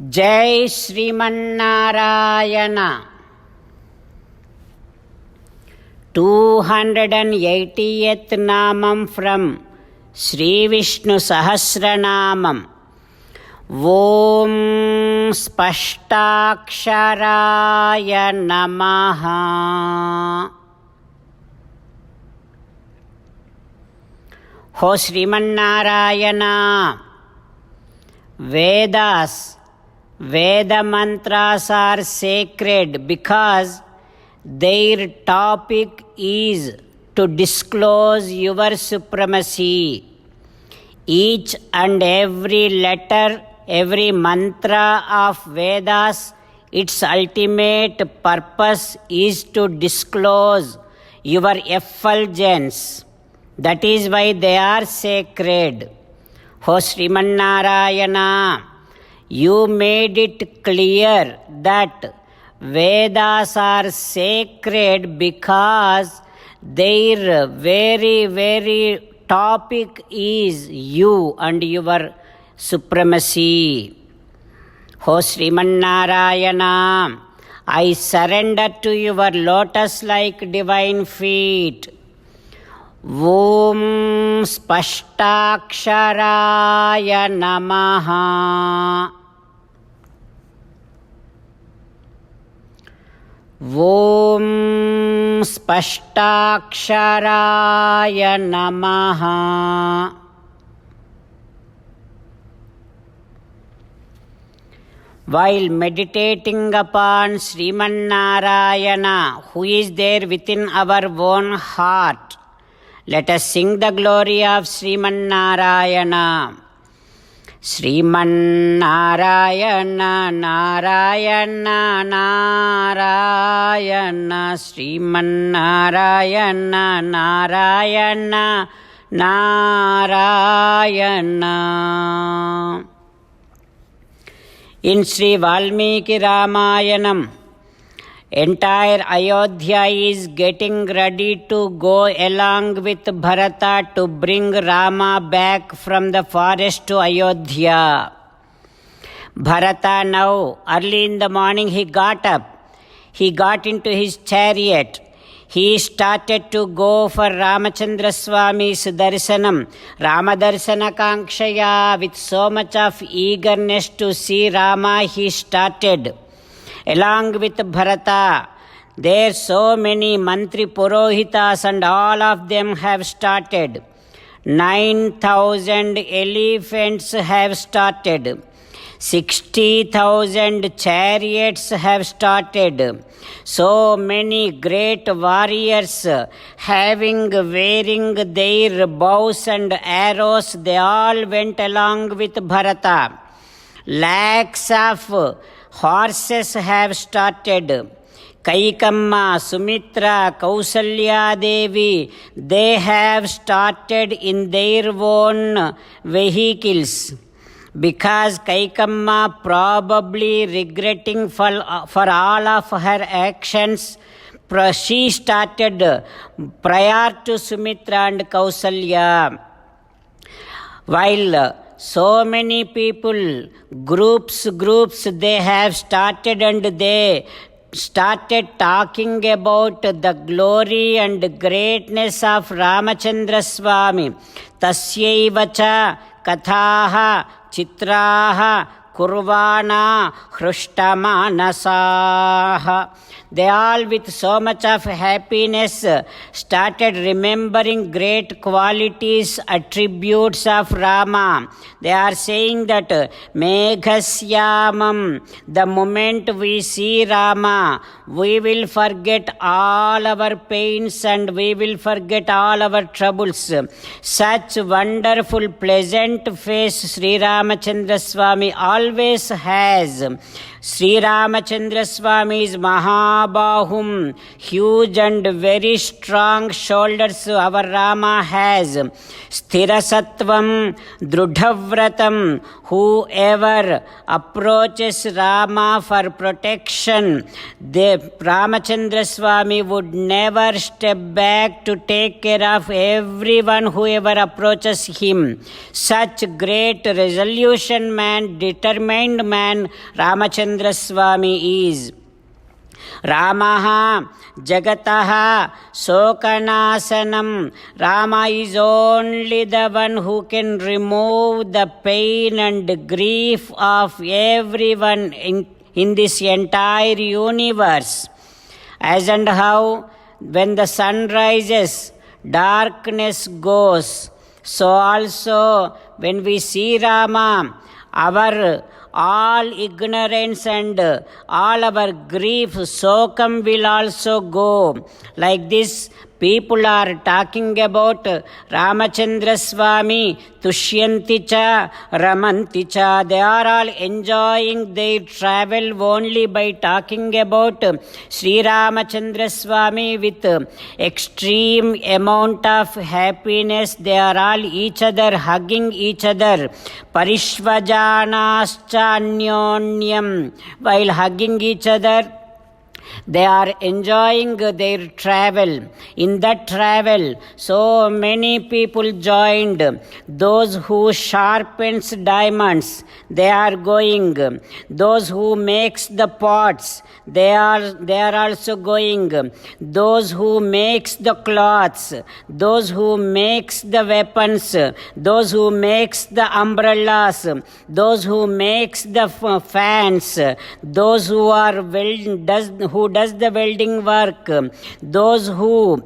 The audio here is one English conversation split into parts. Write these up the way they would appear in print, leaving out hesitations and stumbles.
जय श्रीमन्नारायण 280th नामं from Shri Vishnu सहस्रनामम्। ॐ स्पष्टाक्षराय नमः। हो Sriman Narayana, Veda mantras are sacred because their topic is to disclose your supremacy. Each and every letter, every mantra of Vedas, its ultimate purpose is to disclose your effulgence. That is why they are sacred. Ho Srimannarayana, you made it clear that Vedas are sacred because their very topic is you and your supremacy. Ho Srimannarayana, I surrender to your lotus-like divine feet. Om Spashtaksharaya Namaha. Om Spashtaksharaya Namaha. While meditating upon Srimannarayana, who is there within our own heart, let us sing the glory of Srimannarayana. Srimannarayana, Narayana, Narayana, Srimannarayana, Narayana, Narayana. In Sri Valmiki Ramayanam, entire Ayodhya is getting ready to go along with Bharata to bring Rama back from the forest to Ayodhya. Bharata now, early in the morning, he got up. He got into his chariot. He started to go for Ramachandra Swami's darshanam. Rama darshana kankshaya, with so much of eagerness to see Rama, he started. Along with Bharata, there so many mantri purohitas and all of them have started. 9,000 elephants have started. 60,000 chariots have started. So many great warriors wearing their bows and arrows, they all went along with Bharata. Lakhs of horses have started. Kaikamma, Sumitra, Kausalya Devi, they have started in their own vehicles. Because Kaikamma probably regretting for all of her actions, she started prior to Sumitra and Kausalya. While so many people, groups, they have started and they started talking about the glory and greatness of Ramachandra Swami. Tasyaivacha kathaha chitraha kurvana hrushtamanasaha. They all with so much of happiness started remembering great qualities, attributes of Rama. They are saying that Meghasyamam, the moment we see Rama, we will forget all our pains and we will forget all our troubles. Such wonderful, pleasant face Sri Ramachandra Swami always has. Sri Ramachandra Swami is Maha Mahabahum, huge and very strong shoulders our Rama has. Sthirasattvam Drudhavratam, whoever approaches Rama for protection, the Ramachandra Swami would never step back to take care of everyone whoever approaches him. Such great resolution man, determined man Ramachandra Swami is. Ramaha Jagataha Sokanasanam. Rama is only the one who can remove the pain and grief of everyone in this entire universe. As and how when the sun rises, darkness goes. So also when we see Rama, our all ignorance and all our grief, sokam will also go. Like this, people are talking about Ramachandra Swami, Tushyanti cha, Ramanti cha. They are all enjoying their travel only by talking about Sri Ramachandra Swami with extreme amount of happiness. They are all each other hugging each other. Parishvajanascha anyonyam. While hugging each other, they are enjoying their travel. In that travel, so many people joined. Those who sharpens diamonds, they are going. Those who makes the pots, they are also going. Those who makes the cloths, those who makes the weapons, those who makes the umbrellas, those who makes the fans, those who are who does the welding work, those who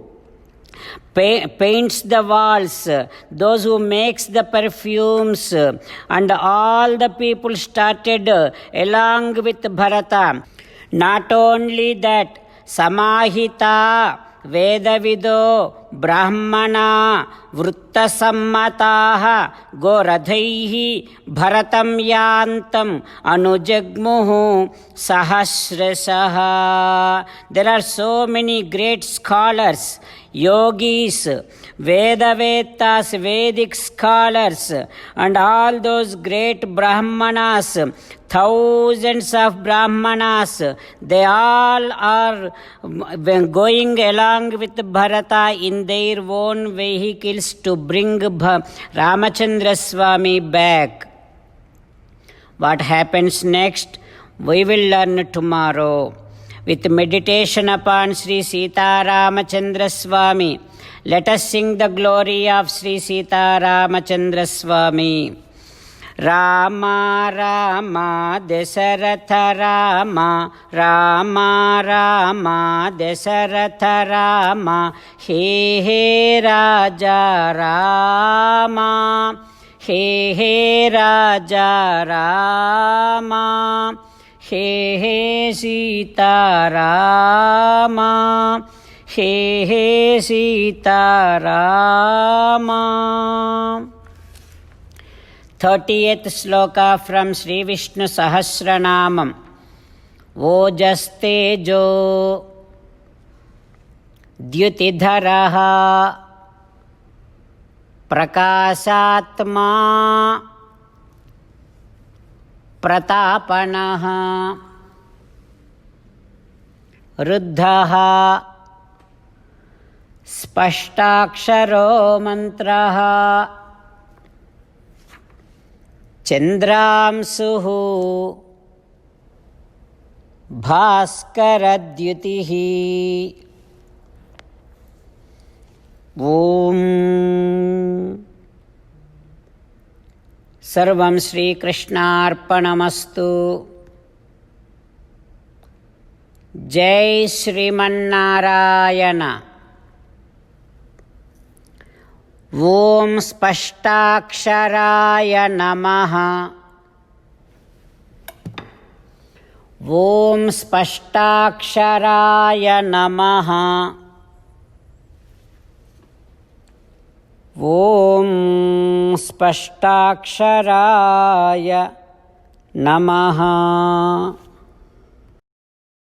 paints the walls, those who makes the perfumes, and all the people started along with Bharata. Not only that, Samahita Vedavido Brahmana Vrittasammataha Goradhaihi Bharatam Yantam Anujagmuhu Sahasrasaha. There are so many great scholars, yogis, Vedavetas, Vedic scholars, and all those great Brahmanas, thousands of Brahmanas, they all are going along with Bharata in their own vehicles to bring Ramachandra Swami back. What happens next? We will learn tomorrow. With meditation upon Sri Sita Ramachandra Swami, let us sing the glory of Sri Sita Ramachandra Swami. Rama Rama Dasaratha Rama, Rama Rama Dasaratha Rama, He He Raja Rama, He He Raja Rama, He He Sita Rama, He He Sita Rama. 30th sloka from Sri Vishnu Sahasranamam. Ojastejo Dyutidharaha Prakasatma Pratapanaha Ruddhaha Spashtaksharo Mantraha Chandramsuhu Bhaskaradyutihi. Om Sarvam Shri Krishnarpanamastu. Jai Sriman-Narayana. Om Spashtaksharaaya Namaha. Om Spashtaksharaaya Namaha. Om Spashtaksharaaya Namaha.